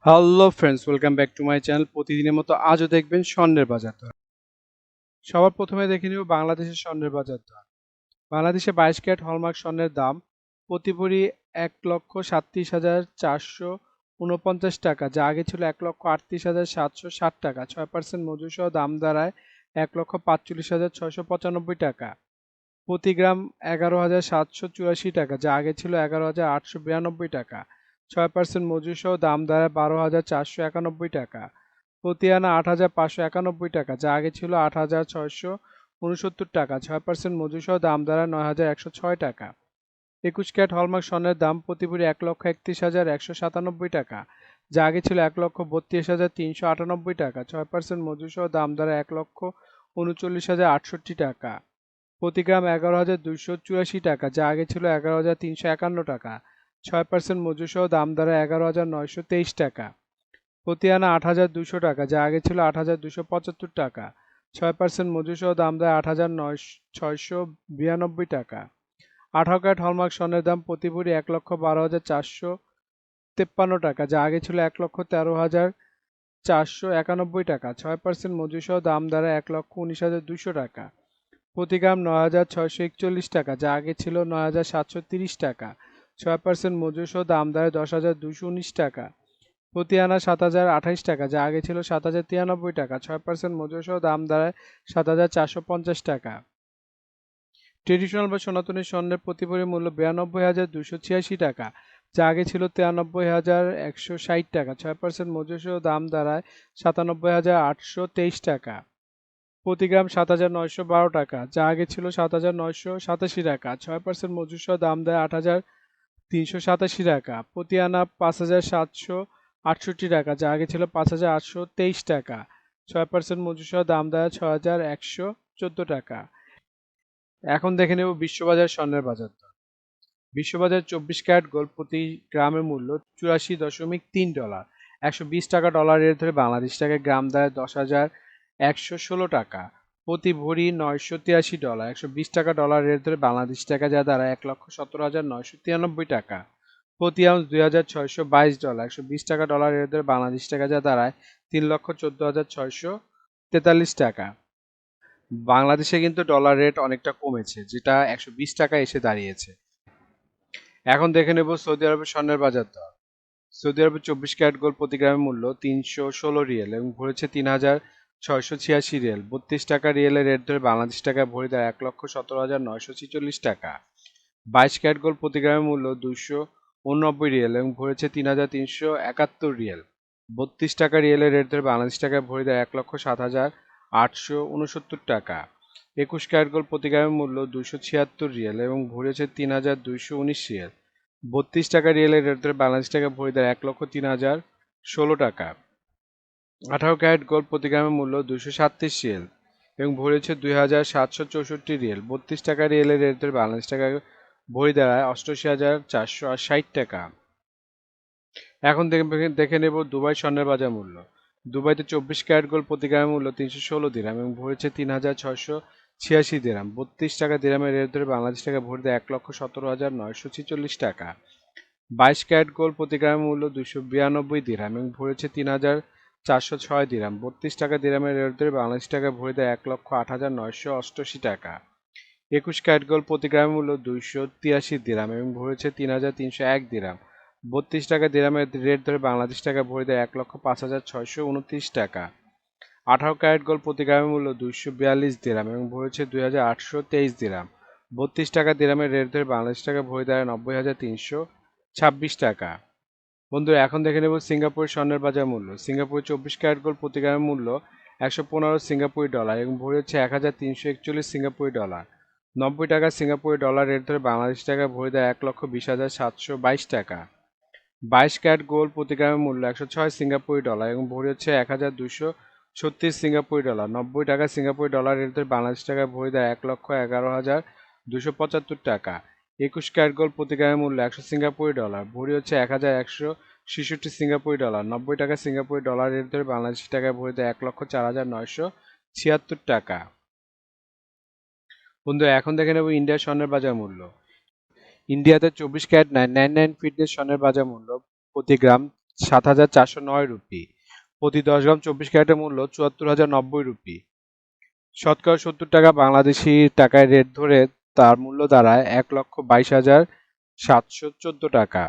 Hello friends, welcome back to my channel. প্রতিদিনের মতো আজও দেখবেন স্বর্ণের বাজার দর। সবার প্রথমে দেখে নিব বাংলাদেশের স্বর্ণের বাজার দর। বাংলাদেশে 22 ক্যারেট হলমার্ক স্বর্ণের দাম প্রতি ভরি 1,37,449 টাকা, যা আগে ছিল 1,38,760 টাকা। 6% মজুরি সহ দাম দাঁড়ায় 1,45,695 টাকা। প্রতি গ্রাম 11,784 টাকা, যা আগে ছিল 11,892 টাকা। 6% মজুরি সহ দাম দাঁড়ায় 12,491 টাকা। প্রতি আনা 8,591 টাকা, যা আগে ছিল 8,669 টাকা। 6% মজুরি সহ দাম দাঁড়ায় 9,106 টাকা। 21 ক্যারেট হলমার্ক স্বর্ণের দাম প্রতি ভরি 1,31,197 টাকা, যা আগে ছিল 1,32,398 টাকা। 6% মজুরি সহ দাম দাঁড়ায় 1,39,068 টাকা। প্রতি গ্রাম 11,284 টাকা, যা আগে ছিল 11,351 টাকা। 6% মজুরি সহ দাম দাঁড়ায় 11,923 টাকা। প্রতি আনা 8,200 টাকা, যা আগে ছিল 8,275 টাকা। 6% মজুরি সহ দাম দাঁড়ায় 8,692 টাকা। 18 ক্যারেট হলমার্ক স্বর্ণের দাম প্রতি ভরি 1,12,453 টাকা, যা আগে ছিল 1,13,491 টাকা। 6% মজুরি সহ দাম দাঁড়ায় 1,19,200 টাকা। প্রতি গ্রাম 9,641 টাকা, যা আগে ছিল 9,730 টাকা। 6% মজুরি সহ দাম দাঁড়ায় 10,219 টাকা। প্রতি আনা 7,028 টাকা, যা আগে ছিল 7,093 টাকা। 6% মজুরি সহ দাম দাঁড়ায় 7,450 টাকা। ট্রেডিশনাল বা সনাতনী স্বর্ণের প্রতি ভরি মূল্য 92,286 টাকা, যা আগে ছিল 93,160 টাকা। 6% মজুরি সহ দাম দাঁড়ায় 97,823 টাকা। প্রতি গ্রাম 7,912 টাকা, যা আগে ছিল 7,987 টাকা। 6% মজুরি সহ দাম দেয় 8,387 টাকা। প্রতি আনা 5,768 টাকা, যা আগে ছিল 5,823 টাকা। 6% মজুরি সহ দাম দেয় 6,114 টাকা। এখন দেখে নেব বিশ্ববাজার স্বর্ণের বাজার দর। বিশ্ববাজার 24 ক্যারেট গোল্ড প্রতি গ্রামের মূল্য $84.3। 120 টাকা ডলার রেট ধরে বাংলাদেশ টাকায় গ্রাম দাঁড়ায় 10,116 টাকা। প্রতি ভরি $983। 120 টাকা ডলার রেট ধরে বাংলাদেশ টাকা যা দাঁড়ায় 1,17,993 টাকা। প্রতি আউন্স $2,622। 120 টাকা ডলার রেট ধরে বাংলাদেশ টাকা যা দাঁড়ায় 3,14,643 টাকা। বাংলাদেশে কিন্তু ডলার রেট অনেকটা কমেছে, যেটা 120 টাকা এসে দাঁড়িয়েছে। এখন দেখে নেব সৌদি আরবের স্বর্ণের বাজার দর। সৌদি আরবের 24 ক্যারেট গোল্ড প্রতি গ্রামের মূল্য 316 রিয়াল এবং ভরেছে 3,686 রিয়াল। 32 টাকা রিয়েলের রেট ধরে বাংলাদেশ টাকায় ভরি দেয় 1,17,946 টাকা। 22 ক্যারেট গোল্ড প্রতি গ্রামের মূল্য 289 রিয়াল এবং ভরেছে 3,371 রিয়াল। 32 টাকা রিয়েলের রেট ধরে বাংলাদেশ টাকায় ভরি দেয় 1,07,869 টাকা। 21 ক্যারেট গোল্ড প্রতি গ্রামের মূল্য 276 রিয়াল এবং ভরেছে 3,219 রিয়াল। 32 টাকা রিয়েলের রেট ধরে বাংলাদেশ টাকা ভরি দেয় 1,03,016 টাকা। 18 ক্যারেট গোল্ড প্রতি গ্রামের মূল্য 237 রিয়াল এবং ভরেছে 2,764 রিয়াল। 32 টাকা রিয়েলের রেট ধরে বাংলাদেশ টাকা ভরি দাঁড়ায় 88,460 টাকা। এখন দেখে নেব দুবাই স্বর্ণের বাজার মূল্য। দুবাইতে 24 ক্যারেট গোল্ড প্রতি গ্রামের মূল্য 316 দিরহাম এবং ভরেছে 3,686 দিরহাম। 32 টাকা দিরহামের রেট ধরে বাংলাদেশ টাকা ভরি দেয় 1,17,946 টাকা। 22 ক্যারেট গোল্ড প্রতি গ্রামের মূল্য 292 দিরহাম এবং ভরেছে 3,406 দিরহাম। 32 টাকা দিরহামের রেট ধরে বাংলাদেশ টাকা ভরি দেয় 1,08,988 টাকা। 21 ক্যারেট গোল্ড প্রতি গ্রামের মূল্য 283 দিরহাম এবং ভরেছে 3,301 দিরহাম। 32 টাকা দিরহামের রেট ধরে বাংলাদেশ টাকা ভরি দেয় 1,05,629 টাকা। 18 ক্যারেট গোল্ড প্রতি গ্রামের মূল্য 242 দিরহাম এবং ভরেছে 2,823 দিরহাম। 32 টাকা দিরহামের রেট ধরে বাংলাদেশ টাকা ভরি দেয় 90,326 টাকা। বন্ধুরা, এখন দেখে নেব সিঙ্গাপুরের স্বর্ণের বাজার মূল্য। সিঙ্গাপুরের 24 ক্যারেট গোল্ড প্রতি গ্রামের মূল্য 115 সিঙ্গাপুরি ডলার এবং ভরি হচ্ছে 1,341 সিঙ্গাপুরি ডলার। 90 টাকা সিঙ্গাপুরি ডলার রেট ধরে বাংলাদেশ টাকা ভরি দেয় 1,20,722 টাকা। 22 ক্যারেট গোল্ড প্রতি গ্রামের মূল্য 106 সিঙ্গাপুরি ডলার এবং ভরি হচ্ছে 1,236 সিঙ্গাপুরি ডলার। 90 টাকা সিঙ্গাপুরি ডলার রেট ধরে বাংলাদেশ টাকা ভরি দেয় 1,11,275 টাকা। 21 ক্যারেট গোল্ড প্রতি গ্রামের মূল্য 100 সিঙ্গাপুরি ডলার, ভরি হচ্ছে 1,166 সিঙ্গাপুরি ডলার। 90 টাকা সিঙ্গাপুরি ডলার রেট ধরে বাংলাদেশ টাকায় ভরি দেয় 1,04,976 টাকা। বন্ধু, এখন দেখে নেব ইন্ডিয়ার স্বর্ণের বাজার মূল্য। ইন্ডিয়াতে 24 ক্যারেট 999 ফিটনেস স্বর্ণের বাজার মূল্য প্রতি গ্রাম 7,409 রুপি। প্রতি 10 গ্রাম 24 ক্যারেটের মূল্য 74,090 রুপি। শতকরা 70 টাকা বাংলাদেশি টাকায় রেট ধরে তার মূল্য দাঁড়ায় 1,22,714 টাকা।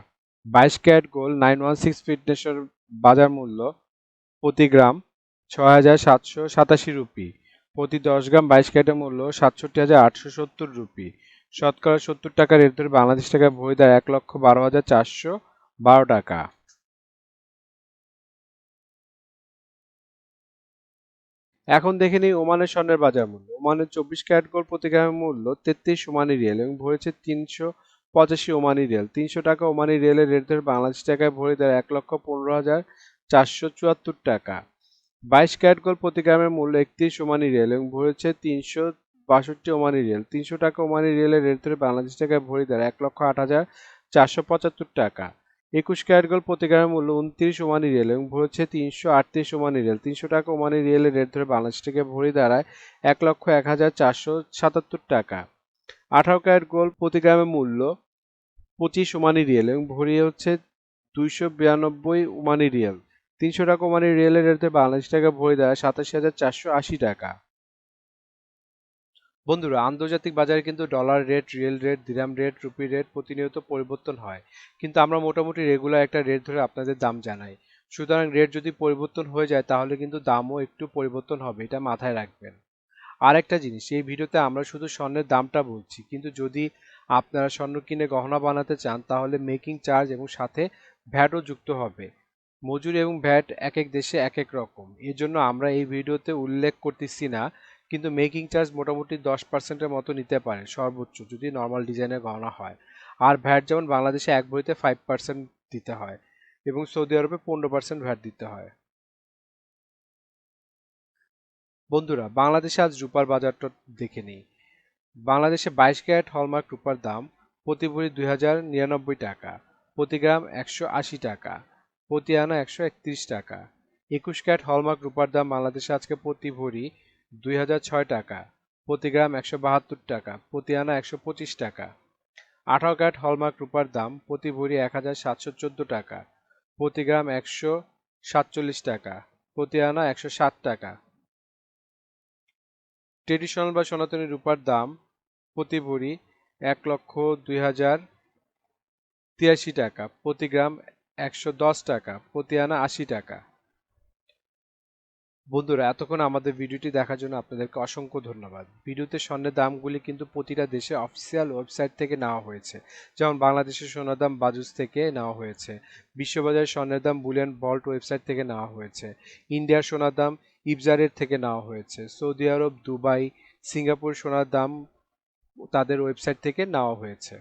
22 ক্যারেট গোল্ড 916 ফিটনেসের বাজার মূল্য প্রতি গ্রাম 6,787 রুপি। প্রতি 10 গ্রাম 22 ক্যারেটের মূল্য 67,870 রুপি। শতকরা 70 টাকা রেট ধরে বাংলাদেশ টাকায় ভরি দাঁড়ায় 1,12,412 টাকা। এখন দেখে নিই ওমানের স্বর্ণের বাজার মূল্য। ওমানের 24 ক্যারেট গোল্ড প্রতি গ্রামের মূল্য 33 ওমানি রিয়াল এবং ভরেছে 385 ওমানি রিয়াল। 300 টাকা ওমানি রিয়ালের রেট ধরে বাংলাদেশ টাকায় ভরি দাঁড়ায় 1,15,474 টাকা। 22 ক্যারেট গোল্ড প্রতি গ্রামের মূল্য 31 ওমানি রিয়াল এবং ভরেছে 362 ওমানি রিয়াল। 300 টাকা ওমানি রিয়ালের রেট ধরে বাংলাদেশ টাকায় ভরি দাঁড়ায় 1,08,475 টাকা। 21 ক্যারেট গোল্ড প্রতি গ্রামের মূল্য 29 ওমানি রিয়াল এবং ভরেছে 338 ওমানি রিয়াল। 300 টাকা ওমানি রিয়ালের রেট ধরে বাংলাদেশ টাকায় ভরি দাঁড়ায় 1,01,477 টাকা। 18 ক্যারেট গোল্ড প্রতি গ্রামের মূল্য 25 ওমানি রিয়াল এবং ভরি হচ্ছে 292 ওমানি রিয়াল। 300 টাকা ওমানি রিয়ালের রেট ধরে বাংলাদেশ টাকায় ভরি দাঁড়ায় 87,480 টাকা। বন্ধুরা, আন্তর্জাতিক বাজারে কিন্তু ডলার রেট, রিয়েল রেট, দিরহাম রেট, রুপি রেট প্রতিনিয়ত পরিবর্তন হয়, কিন্তু আমরা মোটামুটি রেগুলার একটা রেট ধরে আপনাদের দাম জানাই। সুতরাং রেট যদি পরিবর্তন হয়ে যায় তাহলে কিন্তু দামও একটু পরিবর্তন হবে, এটা মাথায় রাখবেন। আর একটা জিনিস, এই ভিডিওতে আমরা শুধু স্বর্ণের দামটা বলছি, কিন্তু যদি আপনারা স্বর্ণ কিনে গহনা বানাতে চান তাহলে মেকিং চার্জ এবং সাথে ভ্যাটও যুক্ত হবে। মজুরি এবং ভ্যাট এক এক দেশে এক এক রকম, এর জন্য আমরা এই ভিডিওতে উল্লেখ করতেছি না, কিন্তু মেকিং চার্জ মোটামুটি 10%-এর মতো নিতে পারে সর্বোচ্চ, যদি নর্মাল ডিজাইনের গহনা হয়। আর ভ্যাট যেমন বাংলাদেশে এক ভরিতে 5% দিতে হয় এবং সৌদি আরবে 15% ভ্যাট দিতে হয়। বন্ধুরা, বাংলাদেশে আজ রূপার বাজারটা দেখে নিই। বাংলাদেশে 22 ক্যারেট হলমার্ক রূপার দাম প্রতি ভরি 2,099 টাকা, প্রতি গ্রাম 180 টাকা, প্রতি আনা 131 টাকা। 21 ক্যারেট হলমার্ক রূপার দাম বাংলাদেশে আজকে প্রতি ভরি 2,006 টাকা, প্রতি গ্রাম 172 টাকা, প্রতি আনা 125 টাকা। 18 ক্যারেট হলমার্ক রূপার দাম প্রতি ভরি 1,714 টাকা, প্রতি গ্রাম 147 টাকা, প্রতি আনা 160 টাকা। ট্রেডিশনাল বা সনাতনী রূপার দাম প্রতি ভরি 1,02,083 টাকা, প্রতি গ্রাম 110 টাকা, প্রতি আনা 80 টাকা। বন্ধুরা, এতক্ষণ আমাদের ভিডিওটি দেখার জন্য আপনাদেরকে অসংখ্য ধন্যবাদ। ভিডিওতে স্বর্ণের দামগুলি কিন্তু প্রতিটা দেশে অফিসিয়াল ওয়েবসাইট থেকে নেওয়া হয়েছে, যেমন বাংলাদেশের সোনার দাম বাজুস থেকে নেওয়া হয়েছে, বিশ্ববাজারের স্বর্ণের দাম বুলিয়ন ভল্ট ওয়েবসাইট থেকে নেওয়া হয়েছে, ইন্ডিয়ার সোনার দাম ইবজারের থেকে নেওয়া হয়েছে, সৌদি আরব, দুবাই, সিঙ্গাপুর সোনার দাম তাদের ওয়েবসাইট থেকে নেওয়া হয়েছে।